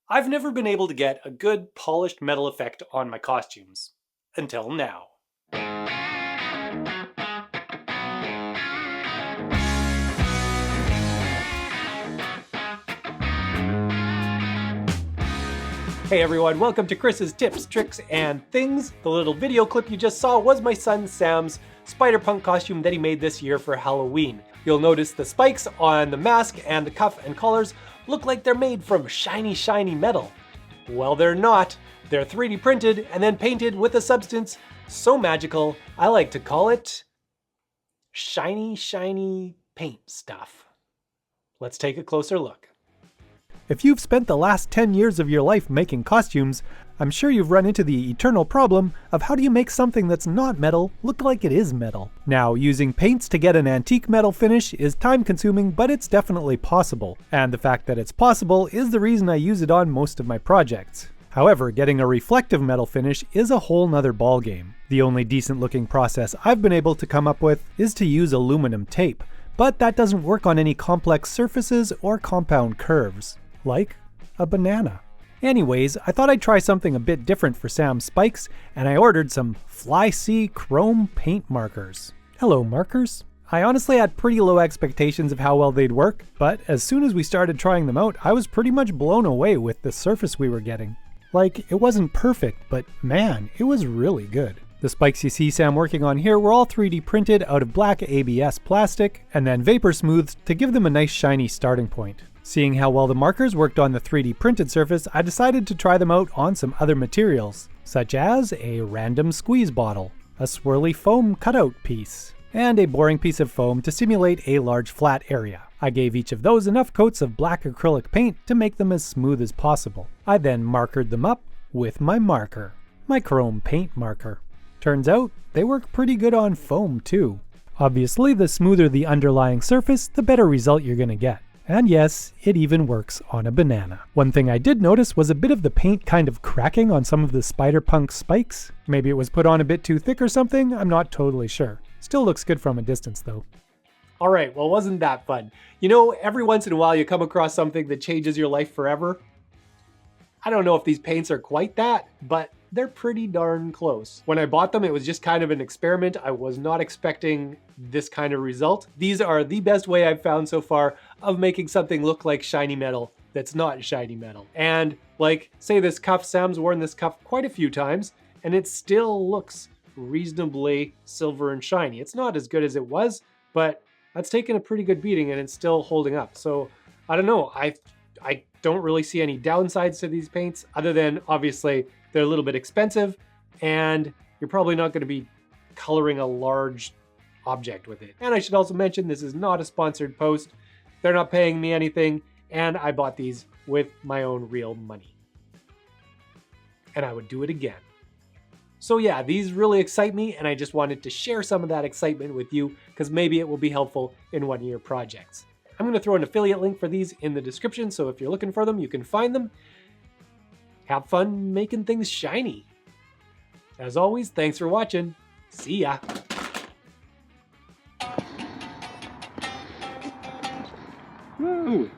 I've never been able to get a good polished metal effect on my costumes. Until now. Hey everyone, welcome to Chris's Tips, Tricks, and Things. The little video clip you just saw was my son Sam's Spider-Punk costume that he made this year for Halloween. You'll notice the spikes on the mask and the cuff and collars look like they're made from shiny metal. Well, they're not. They're 3D printed and then painted with a substance so magical, I like to call it shiny paint stuff. Let's take a closer look. If you've spent the last 10 years of your life making costumes, I'm sure you've run into the eternal problem of how do you make something that's not metal look like it is metal. Now, using paints to get an antique metal finish is time consuming, but it's definitely possible. And the fact that it's possible is the reason I use it on most of my projects. However, getting a reflective metal finish is a whole nother ballgame. The only decent looking process I've been able to come up with is to use aluminum tape, but that doesn't work on any complex surfaces or compound curves. Like a banana. Anyways, I thought I'd try something a bit different for Sam's spikes, and I ordered some Fly C chrome paint markers. Hello, markers. I honestly had pretty low expectations of how well they'd work, but as soon as we started trying them out, I was pretty much blown away with the surface we were getting. Like, it wasn't perfect, but man, it was really good. The spikes you see Sam working on here were all 3D printed out of black ABS plastic, and then vapor smoothed to give them a nice shiny starting point. Seeing how well the markers worked on the 3D printed surface, I decided to try them out on some other materials, such as a random squeeze bottle, a swirly foam cutout piece, and a boring piece of foam to simulate a large flat area. I gave each of those enough coats of black acrylic paint to make them as smooth as possible. I then markered them up with my marker, my chrome paint marker. Turns out, they work pretty good on foam too. Obviously, the smoother the underlying surface, the better result you're gonna get. And yes, it even works on a banana. One thing I did notice was a bit of the paint kind of cracking on some of the Spider-Punk spikes. Maybe it was put on a bit too thick or something, I'm not totally sure. Still looks good from a distance though. Alright, well wasn't that fun? You know, every once in a while you come across something that changes your life forever. I don't know if these paints are quite that, but they're pretty darn close. When I bought them, it was just kind of an experiment. I was not expecting this kind of result. These are the best way I've found so far of making something look like shiny metal that's not shiny metal. And like, say this cuff, Sam's worn this cuff quite a few times, and it still looks reasonably silver and shiny. It's not as good as it was, but that's taken a pretty good beating and it's still holding up. So I don't know, I don't really see any downsides to these paints other than obviously they're a little bit expensive and you're probably not going to be coloring a large object with it. And I should also mention this is not a sponsored post. They're not paying me anything and I bought these with my own real money. And I would do it again. So yeah, these really excite me and I just wanted to share some of that excitement with you because maybe it will be helpful in one of your projects. I'm going to throw an affiliate link for these in the description, so if you're looking for them, you can find them. Have fun making things shiny. As always, thanks for watching. See ya. Woo!